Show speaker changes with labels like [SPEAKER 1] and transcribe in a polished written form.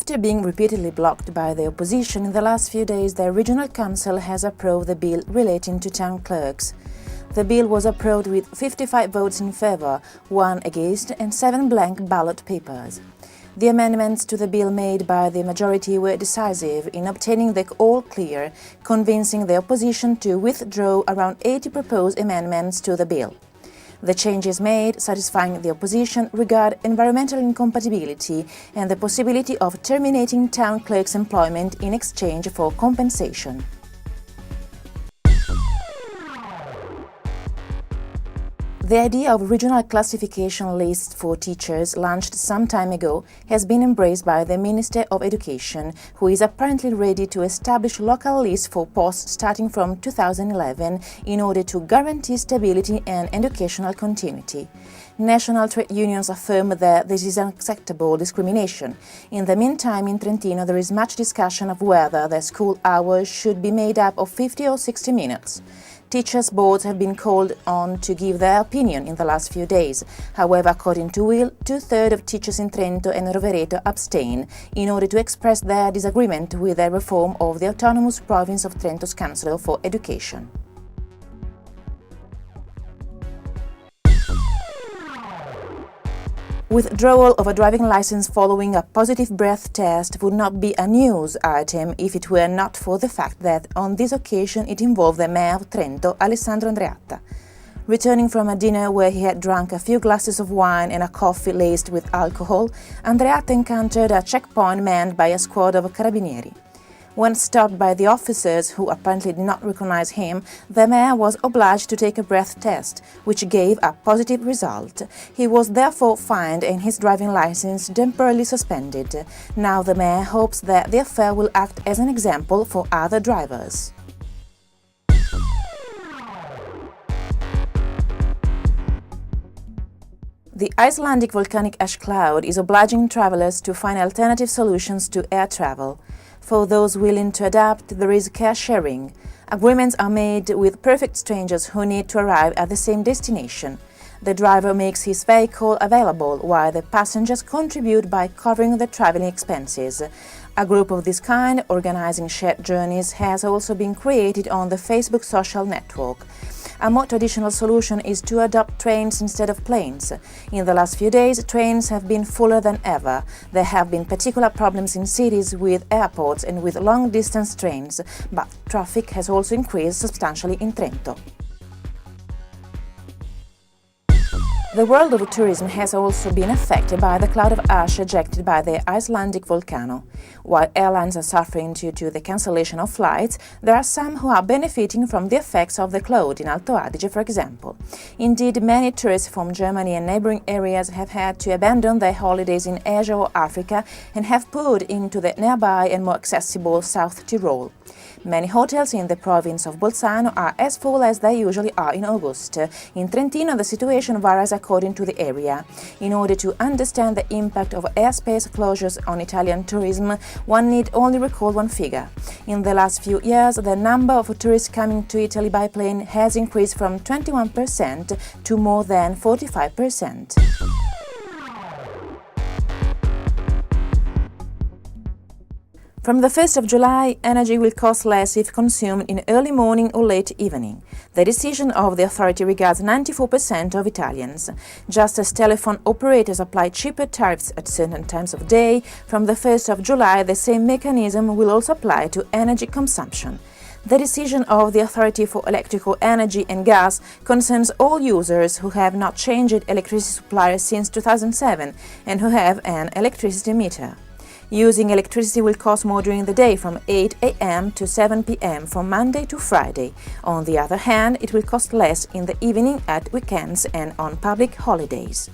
[SPEAKER 1] After being repeatedly blocked by the opposition in the last few days, the Regional Council has approved the bill relating to town clerks. The bill was approved with 55 votes in favour, 1 against and 7 blank ballot papers. The amendments to the bill made by the majority were decisive in obtaining the all clear, convincing the opposition to withdraw around 80 proposed amendments to the bill. The changes made, satisfying the opposition, regard environmental incompatibility and the possibility of terminating town clerks' employment in exchange for compensation. The idea of regional classification lists for teachers, launched some time ago, has been embraced by the Minister of Education, who is apparently ready to establish local lists for posts starting from 2011 in order to guarantee stability and educational continuity. National trade unions affirm that this is unacceptable discrimination. In the meantime, in Trentino, there is much discussion of whether the school hours should be made up of 50 or 60 minutes. Teachers' boards have been called on to give their opinion in the last few days. However, according to Will, 2/3 of teachers in Trento and Rovereto abstain in order to express their disagreement with the reform of the autonomous province of Trento's Council for Education. Withdrawal of a driving license following a positive breath test would not be a news item if it were not for the fact that on this occasion it involved the mayor of Trento, Alessandro Andreatta. Returning from a dinner where he had drunk a few glasses of wine and a coffee laced with alcohol, Andreatta encountered a checkpoint manned by a squad of carabinieri. When stopped by the officers, who apparently did not recognize him, the mayor was obliged to take a breath test, which gave a positive result. He was therefore fined and his driving license temporarily suspended. Now the mayor hopes that the affair will act as an example for other drivers. The Icelandic volcanic ash cloud is obliging travelers to find alternative solutions to air travel. For those willing to adapt, there is car sharing. Agreements are made with perfect strangers who need to arrive at the same destination. The driver makes his vehicle available, while the passengers contribute by covering the traveling expenses. A group of this kind, organizing shared journeys, has also been created on the Facebook social network. A more traditional solution is to adopt trains instead of planes. In the last few days, trains have been fuller than ever. There have been particular problems in cities with airports and with long-distance trains, but traffic has also increased substantially in Trento. The world of tourism has also been affected by the cloud of ash ejected by the Icelandic volcano. While airlines are suffering due to the cancellation of flights, there are some who are benefiting from the effects of the cloud, in Alto Adige, for example. Indeed, many tourists from Germany and neighboring areas have had to abandon their holidays in Asia or Africa and have poured into the nearby and more accessible South Tyrol. Many hotels in the province of Bolzano are as full as they usually are in August. In Trentino, the situation varies according to the area. In order to understand the impact of airspace closures on Italian tourism, one need only recall one figure. In the last few years, the number of tourists coming to Italy by plane has increased from 21% to more than 45%. From the 1st of July, energy will cost less if consumed in early morning or late evening. The decision of the authority regards 94% of Italians. Just as telephone operators apply cheaper tariffs at certain times of day, from the 1st of July the same mechanism will also apply to energy consumption. The decision of the Authority for Electrical Energy and Gas concerns all users who have not changed electricity supplier since 2007 and who have an electricity meter. Using electricity will cost more during the day from 8 a.m. to 7 p.m. from Monday to Friday. On the other hand, it will cost less in the evening, at weekends and on public holidays.